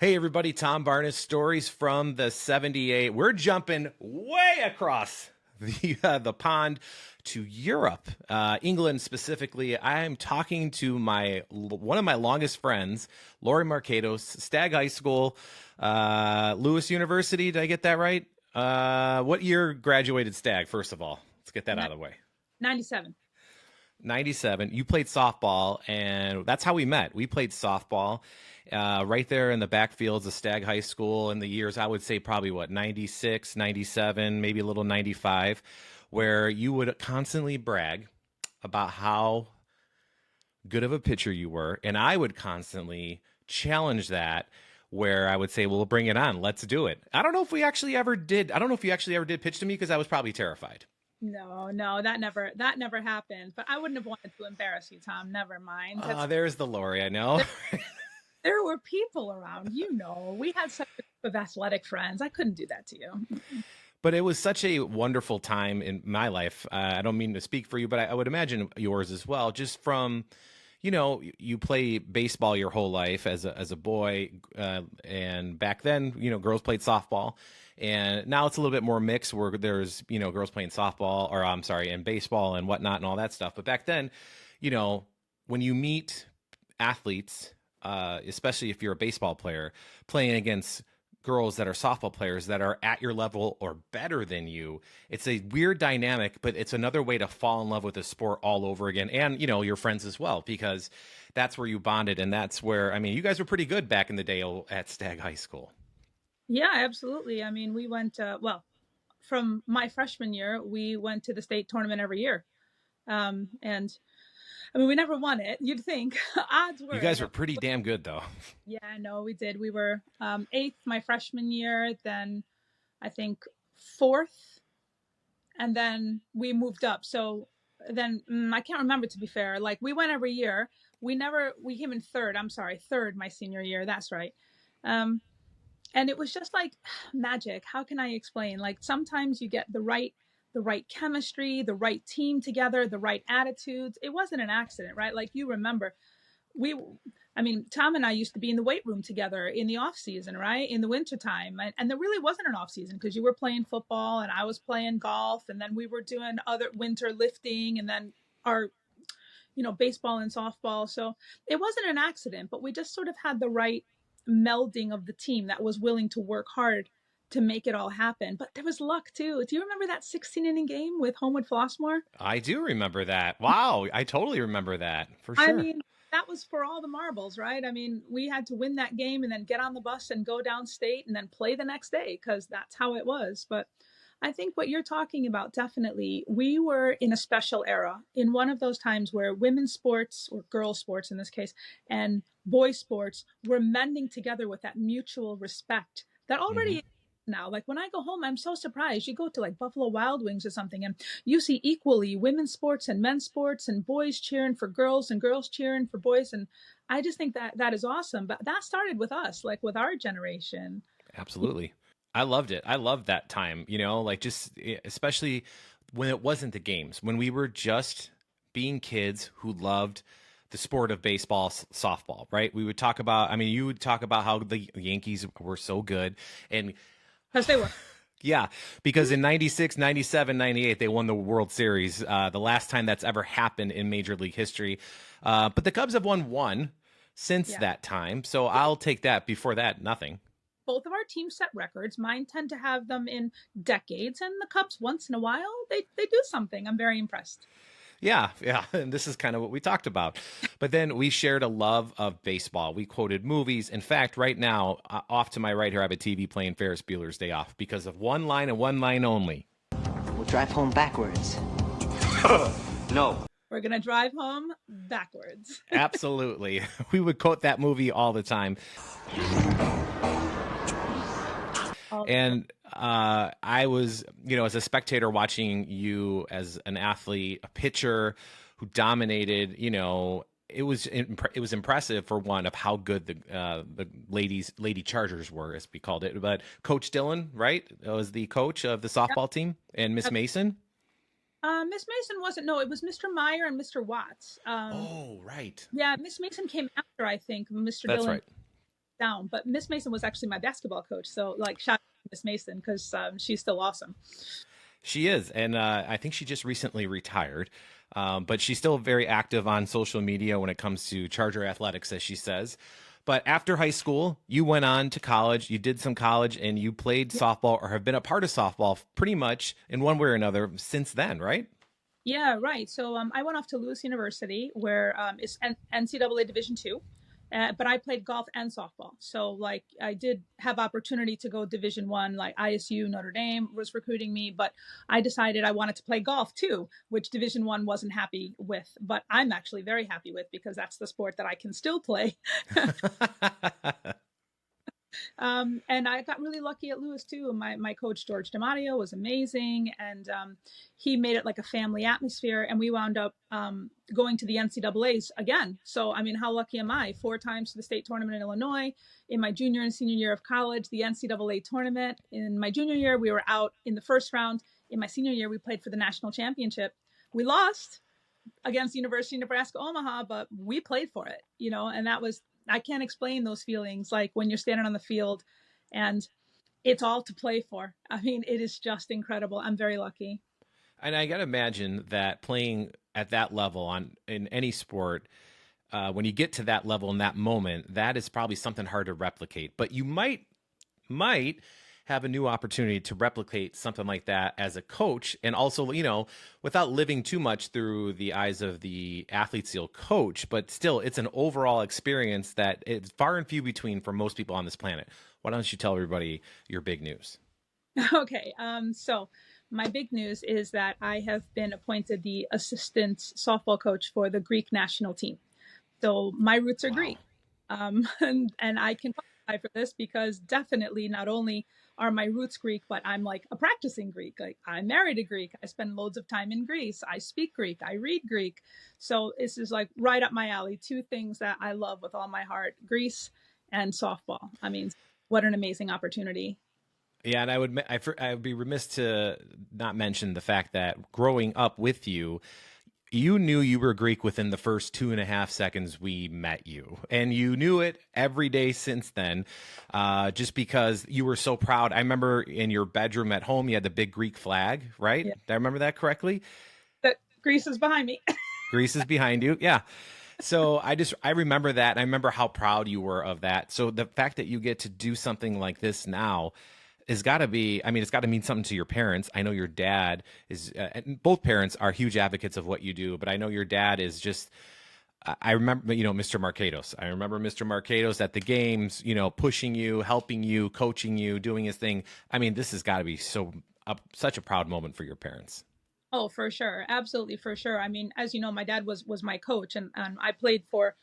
Hey everybody, Tom Barnes, stories from the 78. We're jumping way across the pond to Europe, England specifically. I am talking to one of my longest friends, Lori Marcados, Stag High School, Lewis University. Did I get that right? What year graduated Stag, first of all? Let's get that out of the way. 97. 97. You played softball, and that's how we met. We played softball right there in the backfields of Stag High School in the years, I would say probably 96, 97, maybe a little 95, where you would constantly brag about how good of a pitcher you were. And I would constantly challenge that, where I would say, well, bring it on. Let's do it. I don't know if we actually ever did. I don't know if you actually ever did pitch to me, because I was probably terrified. No, that never happened. But I wouldn't have wanted to embarrass you, Tom. Never mind. There's the Lori, I know. There were people around, we had such a group of athletic friends. I couldn't do that to you. But it was such a wonderful time in my life. I don't mean to speak for you, but I would imagine yours as well. Just from, you play baseball your whole life as a boy, and back then, girls played softball. And now it's a little bit more mixed, where there's, girls playing softball, or I'm sorry, and baseball and whatnot and all that stuff. But back then, when you meet athletes, especially if you're a baseball player, playing against girls that are softball players that are at your level or better than you, it's a weird dynamic, but it's another way to fall in love with the sport all over again. And, your friends as well, because that's where you bonded. And that's where, you guys were pretty good back in the day at Stag High School. Yeah, absolutely. We went, from my freshman year, we went to the state tournament every year. And we never won it. You'd think. Odds were. You guys were pretty damn good, though. Yeah, no, we did. We were 8th my freshman year, then I think 4th, and then we moved up. So then I can't remember, to be fair. Like, we went every year. We came in 3rd. I'm sorry, 3rd my senior year. That's right. And it was just like magic. How can I explain? Like, sometimes you get the right chemistry, the right team together, the right attitudes. It wasn't an accident, right? Like, you remember, Tom and I used to be in the weight room together in the off season, right? In the wintertime. And there really wasn't an off season, because you were playing football and I was playing golf. And then we were doing other winter lifting, and then our, baseball and softball. So it wasn't an accident, but we just sort of had the right melding of the team that was willing to work hard to make it all happen. But there was luck too. Do you remember that 16-inning game with Homewood Flossmoor? I do remember that. Wow, I totally remember that, for sure. That was for all the marbles, right? We had to win that game and then get on the bus and go downstate and then play the next day, because that's how it was. But I think what you're talking about, definitely, we were in a special era, in one of those times where women's sports, or girls' sports in this case, and boys' sports were mending together with that mutual respect that already now. Like, when I go home, I'm so surprised. You go to like Buffalo Wild Wings or something, and you see equally women's sports and men's sports, and boys cheering for girls and girls cheering for boys. And I just think that is awesome. But that started with us, like with our generation. Absolutely. I loved it. I loved that time, like, just especially when it wasn't the games, when we were just being kids who loved the sport of baseball, softball, right? We would talk about, you would talk about how the Yankees were so good. And because they were. Yeah, because in 96, 97, 98, they won the World Series, the last time that's ever happened in Major League history. But the Cubs have won one since that time. So I'll take that. Before that, nothing. Both of our teams set records. Mine tend to have them in decades, and the Cubs, once in a while, they do something. I'm very impressed. Yeah. And this is kind of what we talked about. But then we shared a love of baseball. We quoted movies. In fact, right now, off to my right here, I have a TV playing Ferris Bueller's Day Off, because of one line and one line only. We'll drive home backwards. No. We're going to drive home backwards. Absolutely. We would quote that movie all the time. And I was, as a spectator watching you as an athlete, a pitcher who dominated, it was impressive, for one, of how good the Lady Chargers were, as we called it. But Coach Dillon, right, was the coach of the softball team, and Miss Mason. Miss Mason wasn't. No, it was Mr. Meyer and Mr. Watts. Oh, right. Yeah, Miss Mason came after, I think, Mr. That's Dillon. Right. down. But Miss Mason was actually my basketball coach. So like shout out to Miss Mason because she's still awesome. She is, and I think she just recently retired, but she's still very active on social media when it comes to Charger athletics, as she says. But after high school, you went on to college. You did some college, and you played softball or have been a part of softball pretty much in one way or another since then, right? Yeah, right. So I went off to Lewis University, where it's NCAA Division two, but I played golf and softball. So like I did have opportunity to go Division one, like ISU, Notre Dame was recruiting me, but I decided I wanted to play golf too, which Division one wasn't happy with, but I'm actually very happy with because that's the sport that I can still play. And I got really lucky at Lewis too. My coach George DiMatteo was amazing, and he made it like a family atmosphere. And we wound up going to the NCAA's again. So I mean, how lucky am I? 4 times to the state tournament in Illinois in my junior and senior year of college. The NCAA tournament in my junior year, we were out in the first round. In my senior year, we played for the national championship. We lost against University of Nebraska Omaha, but we played for it, you know, and that was, I can't explain those feelings like when you're standing on the field and it's all to play for. I mean, it is just incredible. I'm very lucky. And I got to imagine that playing at that level in any sport, when you get to that level in that moment, that is probably something hard to replicate. But you might have a new opportunity to replicate something like that as a coach, and also, you know, without living too much through the eyes of the athletes you'll coach, but still it's an overall experience that is far and few between for most people on this planet. Why don't you tell everybody your big news? Okay. So my big news is that I have been appointed the assistant softball coach for the Greek national team. So my roots are Greek. And I can qualify for this because definitely not only are my roots Greek, but I'm like a practicing Greek. Like I'm married a Greek. I spend loads of time in Greece. I speak Greek. I read Greek. So this is like right up my alley. 2 things that I love with all my heart, Greece and softball. I mean, what an amazing opportunity. Yeah, and I would be remiss to not mention the fact that growing up with you, you knew you were Greek within the first 2.5 seconds we met you. And you knew it every day since then, just because you were so proud. I remember in your bedroom at home, you had the big Greek flag, right? Yeah. Did I remember that correctly? That Greece is behind me. Greece is behind you. Yeah. So I remember that. And I remember how proud you were of that. So the fact that you get to do something like this now, has got to be, I mean, it's got to mean something to your parents. I know your dad is, and both parents are huge advocates of what you do, but I know your dad is just, I remember, you know, Mr. Marcados. I remember Mr. Marcados at the games, you know, pushing you, helping you, coaching you, doing his thing. I mean, this has got to be such a proud moment for your parents. Oh, for sure. Absolutely. For sure. I mean, as you know, my dad was my coach, and I played for,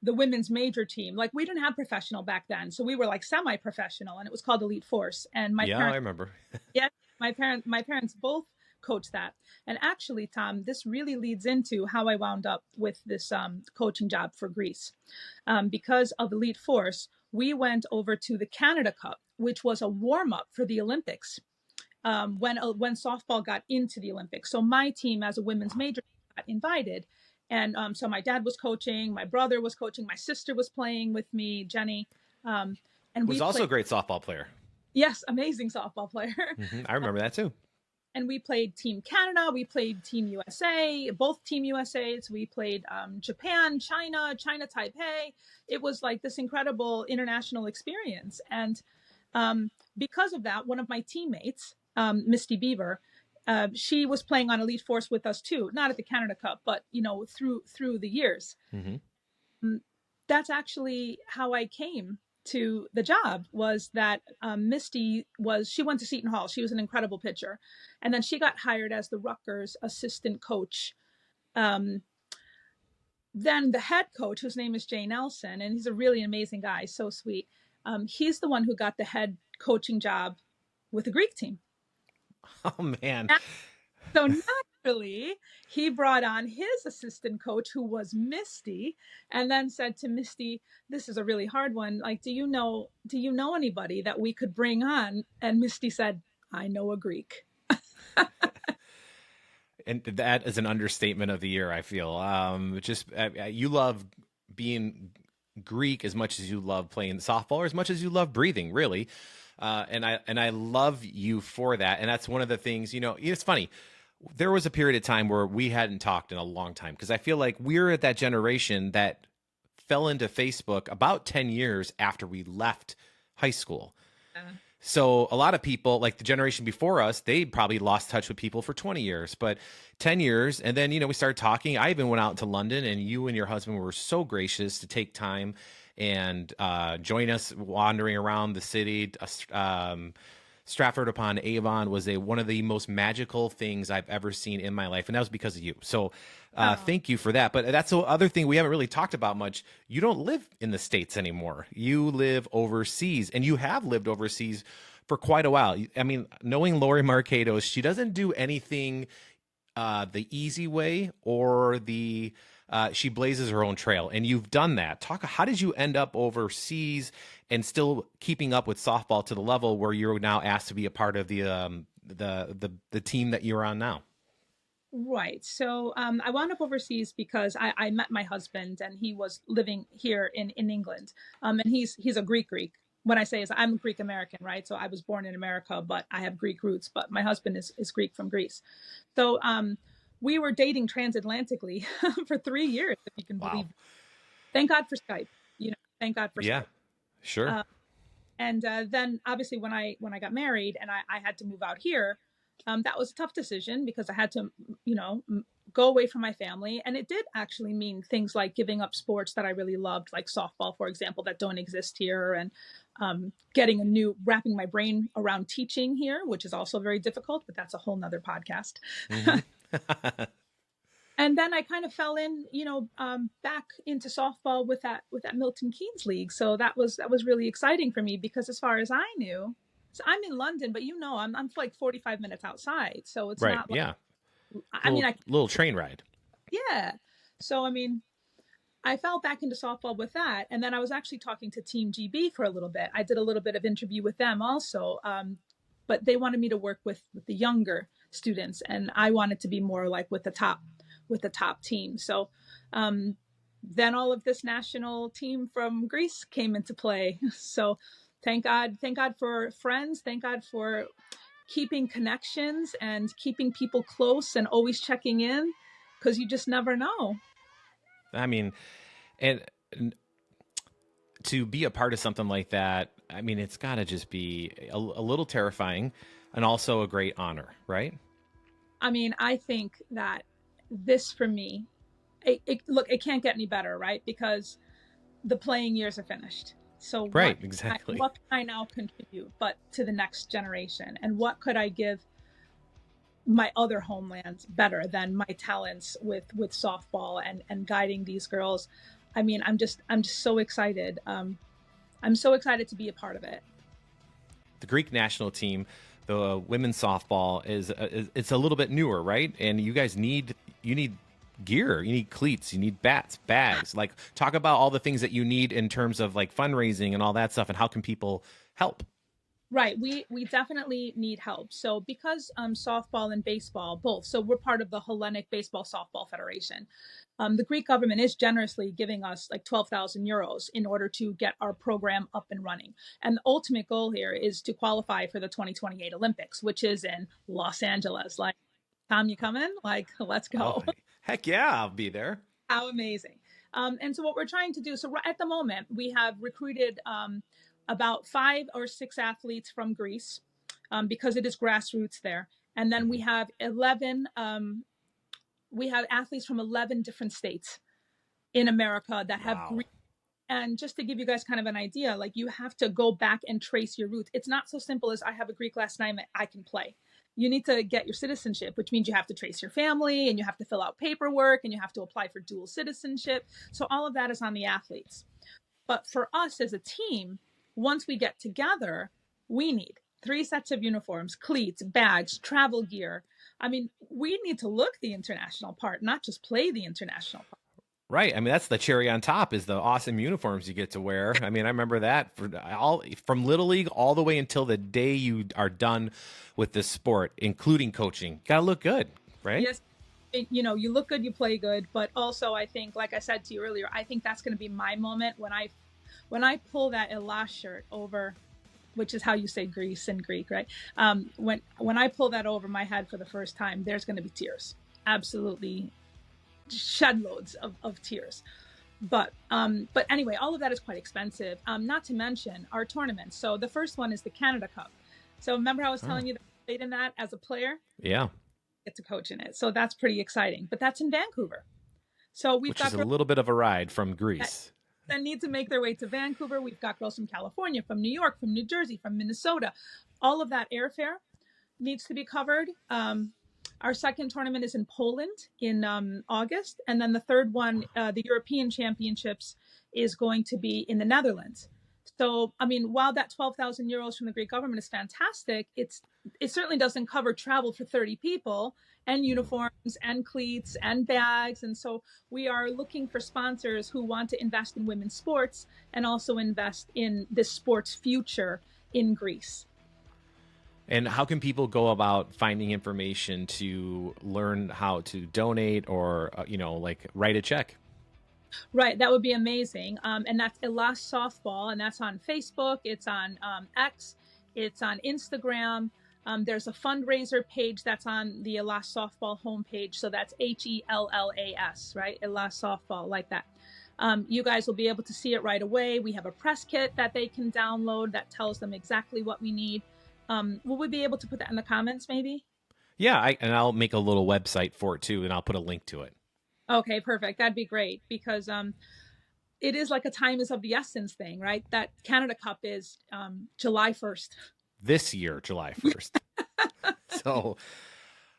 the women's major team. Like we didn't have professional back then. So we were like semi-professional, and it was called Elite Force. And I remember. Yeah, my parents both coached that. And actually, Tom, this really leads into how I wound up with this coaching job for Greece. Because of Elite Force, we went over to the Canada Cup, which was a warm-up for the Olympics. When softball got into the Olympics. So my team as a women's major got invited. And so my dad was coaching, my brother was coaching, my sister was playing with me, Jenny. And was also a great softball player. Yes, amazing softball player. I remember that too. And we played Team Canada, we played Team USA, both Team USAs. We played Japan, China Taipei. It was like this incredible international experience. And because of that, one of my teammates, Misty Beaver, she was playing on Elite Force with us too, not at the Canada Cup, but you know, through the years. Mm-hmm. That's actually how I came to the job. Was that Misty she went to Seton Hall. She was an incredible pitcher, and then she got hired as the Rutgers assistant coach. Then the head coach, whose name is Jay Nelson, and he's a really amazing guy, so sweet. He's the one who got the head coaching job with the Greek team. Oh, man. So naturally, he brought on his assistant coach, who was Misty, and then said to Misty, this is a really hard one. Like, do you know anybody that we could bring on? And Misty said, I know a Greek. And that is an understatement of the year, I feel. You love being Greek as much as you love playing softball, or as much as you love breathing, really. And I love you for that. And that's one of the things, it's funny. There was a period of time where we hadn't talked in a long time, because I feel like we're at that generation that fell into Facebook about 10 years after we left high school. So a lot of people, like the generation before us, they probably lost touch with people for 20 years, but 10 years. And then, we started talking. I even went out to London, and you and your husband were so gracious to take time and join us wandering around the city. Stratford upon Avon was one of the most magical things I've ever seen in my life. And that was because of you. So thank you for that. But that's the other thing we haven't really talked about much. You don't live in the States anymore. You live overseas, and you have lived overseas for quite a while. I mean, knowing Lori Marcados, she doesn't do anything the easy way, or she blazes her own trail, and you've done that. How did you end up overseas and still keeping up with softball to the level where you're now asked to be a part of the team that you're on now? Right. So I wound up overseas because I met my husband, and he was living here in England. And he's a Greek. When I say is, I'm Greek American, right? So I was born in America, but I have Greek roots, but my husband is Greek from Greece. So we were dating transatlantically for 3 years, if you can believe it. Thank God for Skype. Thank God for Skype. Yeah, sure. And then obviously when I got married and I had to move out here, that was a tough decision, because I had to, go away from my family. And it did actually mean things like giving up sports that I really loved, like softball, for example, that don't exist here, and wrapping my brain around teaching here, which is also very difficult, but that's a whole nother podcast. Mm-hmm. And then I kind of fell in, back into softball with that Milton Keynes League. So that was really exciting for me, because as far as I knew, so I'm in London, but I'm like 45 minutes outside. So it's not like, little train ride. Yeah. So, I fell back into softball with that. And then I was actually talking to Team GB for a little bit. I did a little bit of interview with them also. But they wanted me to work with the younger students, and I wanted to be more like with the top team. So then all of this national team from Greece came into play. So thank God for friends. Thank God for keeping connections and keeping people close and always checking in, because you just never know. I mean, and to be a part of something like that, it's got to just be a little terrifying, and also a great honor, right? I think that this, for me, it can't get any better, right? Because the playing years are finished. So exactly. What can I now contribute but to the next generation? And what could I give my other homeland better than my talents with softball and guiding these girls? I'm just so excited. I'm so excited to be a part of it. The Greek national team, the women's softball it's a little bit newer, right? And you guys need gear, you need cleats, you need bats, bags. Like, talk about all the things that you need in terms of like fundraising and all that stuff, and how can people help? Right. We definitely need help. So because softball and baseball, both, so we're part of the Hellenic Baseball Softball Federation. The Greek government is generously giving us like 12,000 euros in order to get our program up and running. And the ultimate goal here is to qualify for the 2028 Olympics, which is in Los Angeles. Like, Tom, you coming? Like, let's go. Oh, heck yeah, I'll be there. How amazing. And so what we're trying to do, so at the moment, we have recruited about 5 or 6 athletes from Greece, because it is grassroots there. And then we have 11, we have athletes from 11 different states in America that have Greek. And just to give you guys kind of an idea, like, you have to go back and trace your roots. It's not so simple as I have a Greek last name, I can play. You need to get your citizenship, which means you have to trace your family, and you have to fill out paperwork, and you have to apply for dual citizenship. So all of that is on the athletes. But for us as a team, once we get together, we need 3 sets of uniforms, cleats, bags, travel gear. We need to look the international part, not just play the international part. Right. That's the cherry on top, is the awesome uniforms you get to wear. I remember that from Little League all the way until the day you are done with the sport, including coaching. Got to look good, right? You look good, you play good, but also I think, like I said to you earlier, I think that's going to be my moment when I pull that Elas shirt over, which is how you say Greece in Greek, right? When I pull that over my head for the first time, there's going to be tears, absolutely shed loads of tears. But anyway, all of that is quite expensive. Not to mention our tournaments. So the first one is the Canada Cup. So remember I was telling you that I played in that as a player? Yeah. Get to coach in it. So that's pretty exciting. But that's in Vancouver. So Which is a little bit of a ride from Greece. That need to make their way to Vancouver. We've got girls from California, from New York, from New Jersey, from Minnesota. All of that airfare needs to be covered. Our second tournament is in Poland in August. And then the third one, the European Championships, is going to be in the Netherlands. So, I mean, while that 12,000 euros from the Greek government is fantastic, it certainly doesn't cover travel for 30 people and uniforms and cleats and bags. And so we are looking for sponsors who want to invest in women's sports and also invest in this sport's future in Greece. And how can people go about finding information to learn how to donate or, like write a check? Right, that would be amazing. And that's Elas Softball, and that's on Facebook. It's on X. It's on Instagram. There's a fundraiser page that's on the Elas Softball homepage. So that's HELLAS, right? Elas Softball, like that. You guys will be able to see it right away. We have a press kit that they can download that tells them exactly what we need. Will we be able to put that in the comments, maybe? Yeah, and I'll make a little website for it too, and I'll put a link to it. Okay, perfect. That'd be great because it is like a time is of the essence thing, right? That Canada Cup is July 1st. This year, July 1st. So,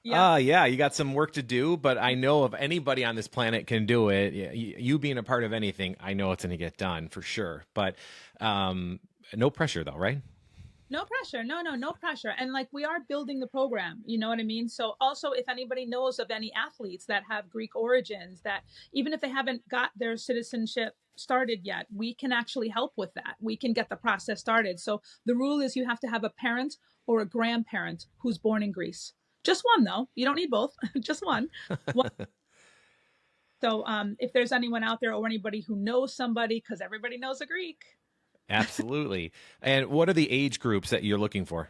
yeah, you got some work to do, but I know if anybody on this planet can do it, you being a part of anything, I know it's going to get done for sure. But no pressure though, right? No pressure. No pressure. And like we are building the program, you know what I mean? So also if anybody knows of any athletes that have Greek origins, that even if they haven't got their citizenship started yet, we can actually help with that. We can get the process started. So the rule is you have to have a parent or a grandparent who's born in Greece. Just one though. You don't need both. Just one. So if there's anyone out there or anybody who knows somebody, because everybody knows a Greek. Absolutely. And what are the age groups that you're looking for?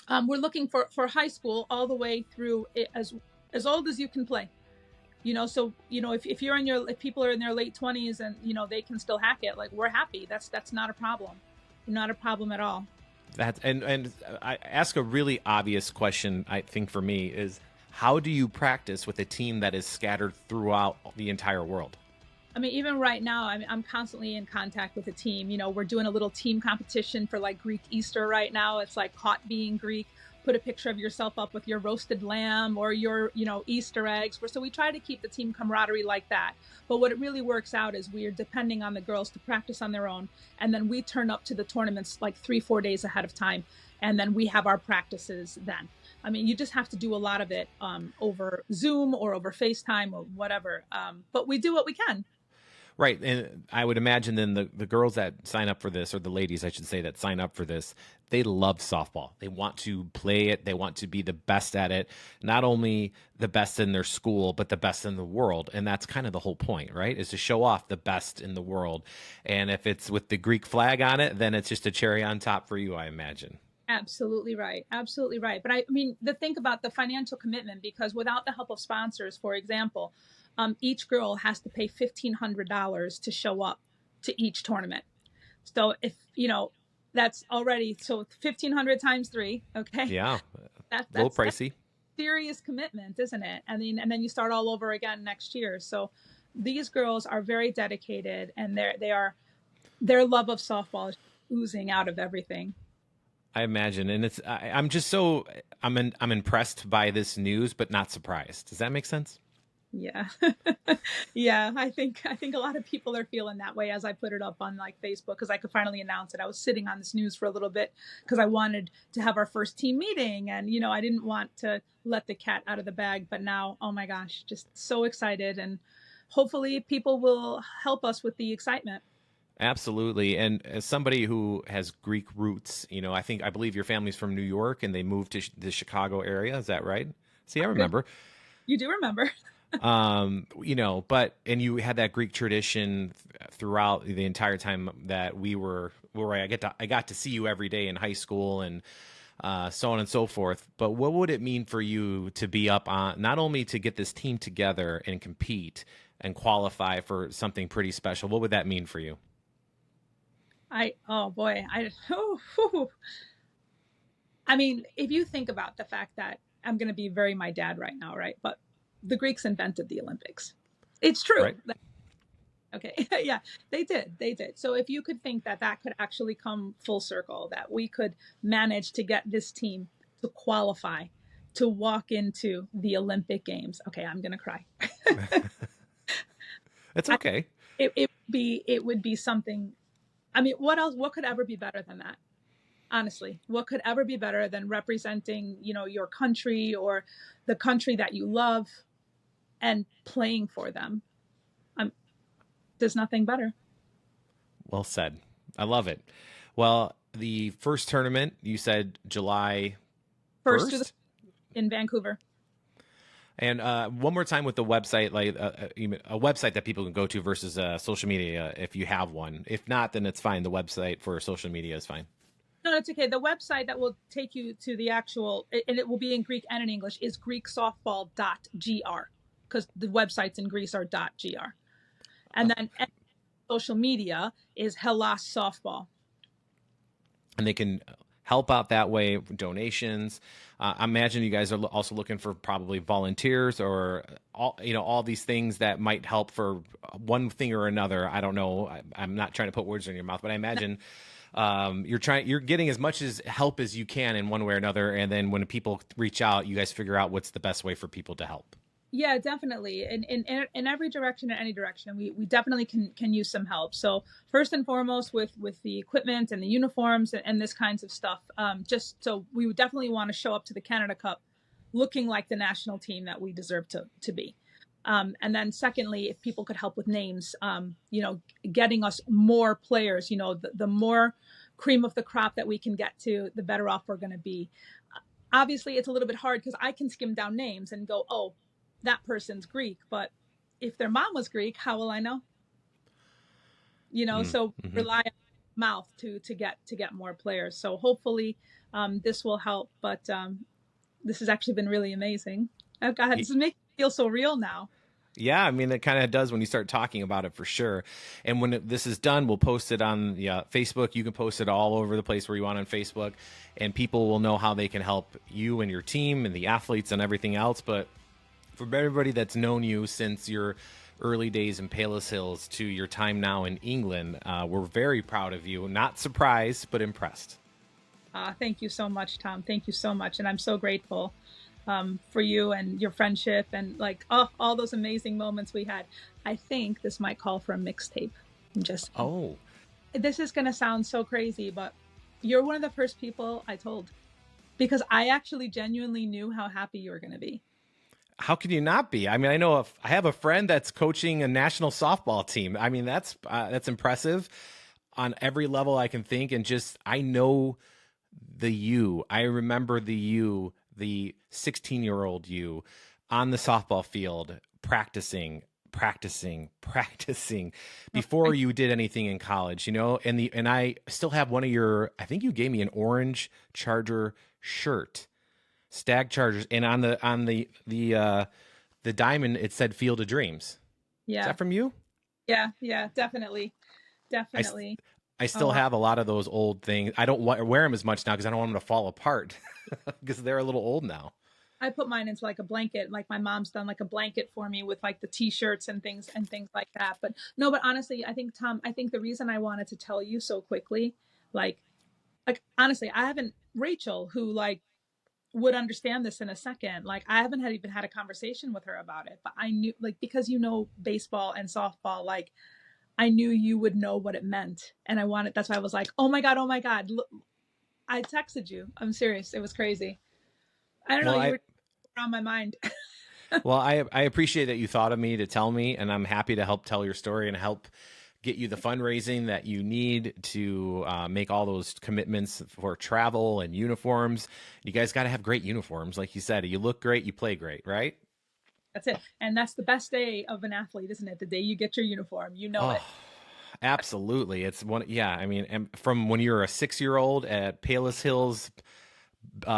We're looking for high school all the way through as old as you can play. So if you're if people are in their late 20s and they can still hack it, like we're happy. That's not a problem. Not a problem at all. And I ask a really obvious question, I think for me is how do you practice with a team that is scattered throughout the entire world? I mean, even right now, I'm constantly in contact with the team. We're doing a little team competition for like Greek Easter right now. It's like caught being Greek. Put a picture of yourself up with your roasted lamb or your, Easter eggs. So we try to keep the team camaraderie like that. But what it really works out is we're depending on the girls to practice on their own. And then we turn up to the tournaments like 3-4 days ahead of time. And then we have our practices then. I mean, you just have to do a lot of it over Zoom or over FaceTime or whatever. But we do what we can. Right. And I would imagine then the girls that sign up for this, or the ladies, I should say, that sign up for this, they love softball. They want to play it. They want to be the best at it, not only the best in their school, but the best in the world. And that's kind of the whole point, right? Is to show off the best in the world. And if it's with the Greek flag on it, then it's just a cherry on top for you, I imagine. Absolutely right. Absolutely right. But I mean, think about the financial commitment, because without the help of sponsors, for example, each girl has to pay $1,500 to show up to each tournament. So if, that's already, so 1,500 times 3. Okay. Yeah. That's a little pricey. Serious commitment, isn't it? I mean, and then you start all over again next year. So these girls are very dedicated, and their love of softball is oozing out of everything. I imagine. And I'm just so, I'm impressed by this news, but not surprised. Does that make sense? Yeah. Yeah. I think a lot of people are feeling that way as I put it up on like Facebook, because I could finally announce it. I was sitting on this news for a little bit because I wanted to have our first team meeting, and, I didn't want to let the cat out of the bag, but now, oh my gosh, just so excited. And hopefully people will help us with the excitement. Absolutely. And as somebody who has Greek roots, I believe your family's from New York and they moved to the Chicago area. Is that right? See, I remember. You do remember. You know, but, and you had that Greek tradition throughout the entire time that we were where I got to see you every day in high school and so on and so forth. But what would it mean for you to be up on, not only to get this team together and compete and qualify for something pretty special? What would that mean for you? Oh boy, I mean, if you think about the fact that I'm going to be very my dad right now, right? But the Greeks invented the Olympics. It's true. Right. Okay. Yeah, they did. They did. So if you could think that that could actually come full circle, that we could manage to get this team to qualify, to walk into the Olympic Games. Okay, I'm going to cry. It's okay. It would be something. I mean, what else? What could ever be better than that? Honestly, what could ever be better than representing, you know, your country or the country that you love and playing for them? There's nothing better. Well said. I love it. Well, the first tournament, you said July 1st? In Vancouver. And one more time with the website, like a website that people can go to versus social media, if you have one. If not, then it's fine. The website for social media is fine. No, it's okay. The website that will take you to the actual, and it will be in Greek and in English, is greeksoftball.gr, because the websites in Greece are .gr. And then social media is Hellas Softball. And they can help out that way, donations. I imagine you guys are also looking for probably volunteers or all these things that might help for one thing or another. I don't know. I'm not trying to put words in your mouth, but I imagine you're getting as much as help as you can in one way or another. And then when people reach out, you guys figure out what's the best way for people to help. Yeah, definitely. In every direction, in any direction, we definitely can use some help. So first and foremost with the equipment and the uniforms and this kinds of stuff, just so we would definitely want to show up to the Canada Cup looking like the national team that we deserve to be. And then secondly, if people could help with names, getting us more players, the more cream of the crop that we can get to, the better off we're going to be. Obviously, it's a little bit hard because I can skim down names and go, oh, that person's Greek, but if their mom was Greek, how will I know? So rely on mouth to get more players. So hopefully this will help, but this has actually been really amazing. Oh God, this is making me feel so real now. Yeah, I mean, it kind of does when you start talking about it, for sure. And when this is done, we'll post it on Facebook. You can post it all over the place where you want on Facebook, and people will know how they can help you and your team and the athletes and everything else. But for everybody that's known you since your early days in Palos Hills to your time now in England, we're very proud of you. Not surprised, but impressed. Thank you so much, Tom. Thank you so much. And I'm so grateful for you and your friendship and all those amazing moments we had. I think this might call for a mixtape. This is going to sound so crazy, but you're one of the first people I told, because I actually genuinely knew how happy you were going to be. How can you not be? I mean, I have a friend that's coaching a national softball team. I mean, that's impressive on every level I can think. And I know I remember the 16-year-old you on the softball field, practicing before you did anything in college, and I still have one of I think you gave me an orange Charger shirt. Stag Chargers, and on the diamond it said Field of Dreams. Yeah. Is that from you? Yeah, definitely. I still have a lot of those old things. I don't wear them as much now because I don't want them to fall apart because they're a little old now. I put mine into a blanket, like my mom's done a blanket for me with the t-shirts and things like that. But honestly, I think, Tom, the reason I wanted to tell you so quickly, honestly, I haven't, Rachel, who would understand this in a second. I haven't even had a conversation with her about it, but I knew, because baseball and softball, I knew you would know what it meant. And that's why I was oh my God. Look, I texted you. I'm serious. It was crazy. I don't know. You were on my mind. Well, I appreciate that you thought of me to tell me, and I'm happy to help tell your story and help get you the fundraising that you need to make all those commitments for travel and uniforms. You guys got to have great uniforms. Like you said, you look great, you play great, right? That's it. And that's the best day of an athlete, isn't it? The day you get your uniform, you know it. Oh, absolutely. It's one. Yeah. I mean, and from when you're a 6-year-old at Palos Hills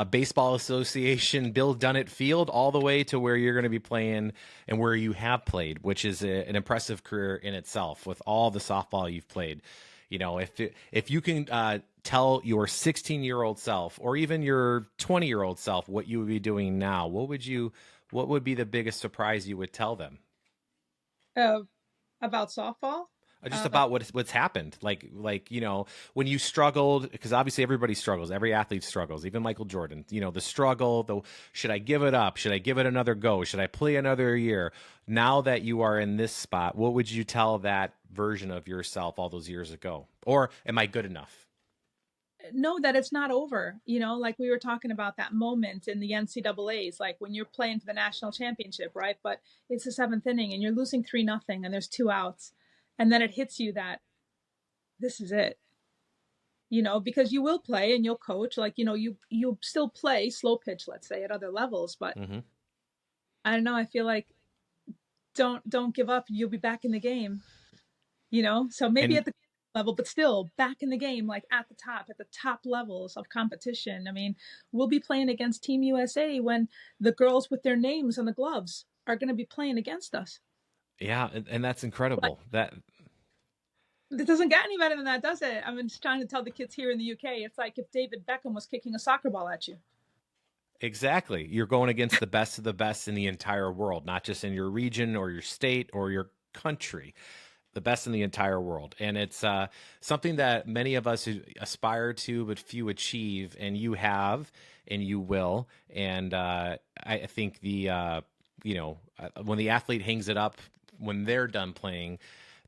Baseball Association, Bill Dunnett Field, all the way to where you're going to be playing and where you have played, which is an impressive career in itself with all the softball you've played. You know, if you can tell your 16-year-old self or even your 20-year-old self what you would be doing now, what would be the biggest surprise you would tell them? Uh, about softball. Just about what's happened, like when you struggled, because obviously everybody struggles, every athlete struggles, even Michael Jordan. The struggle, should I give it up, should I give it another go, should I play another year? Now that you are in this spot, what would you tell that version of yourself all those years ago? Or am I good enough? Know that it's not over. Like we were talking about that moment in the NCAAs, like when you're playing for the national championship, right? But it's the seventh inning and you're losing 3-0 and there's 2 outs. And then it hits you that this is it, because you will play and you'll coach, like, you'll still play slow pitch, let's say, at other levels. But I don't know. I feel like don't give up. You'll be back in the game, so maybe at the level, but still back in the game, like at the top levels of competition. I mean, we'll be playing against Team USA when the girls with their names on the gloves are going to be playing against us. Yeah, and that's incredible. It doesn't get any better than that, does it? I'm just trying to tell the kids here in the UK, it's like if David Beckham was kicking a soccer ball at you. Exactly. You're going against the best of the best in the entire world, not just in your region or your state or your country, the best in the entire world. And it's something that many of us who aspire to, but few achieve, and you have, and you will. And I think when the athlete hangs it up, when they're done playing,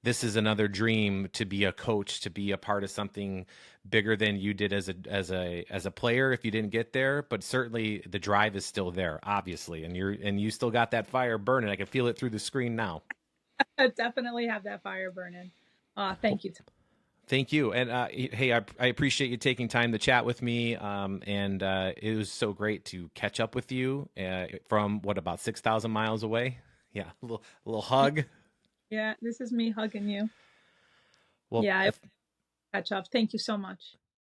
this is another dream, to be a coach, to be a part of something bigger than you did as a player if you didn't get there. But certainly the drive is still there, obviously, and you still got that fire burning. I can feel it through the screen now. I definitely have that fire burning. Thank you. Thank you. And hey, I appreciate you taking time to chat with me. And it was so great to catch up with you from about 6,000 miles away. Yeah, a little hug. Yeah, this is me hugging you. Well, yeah, catch up. Thank you so much.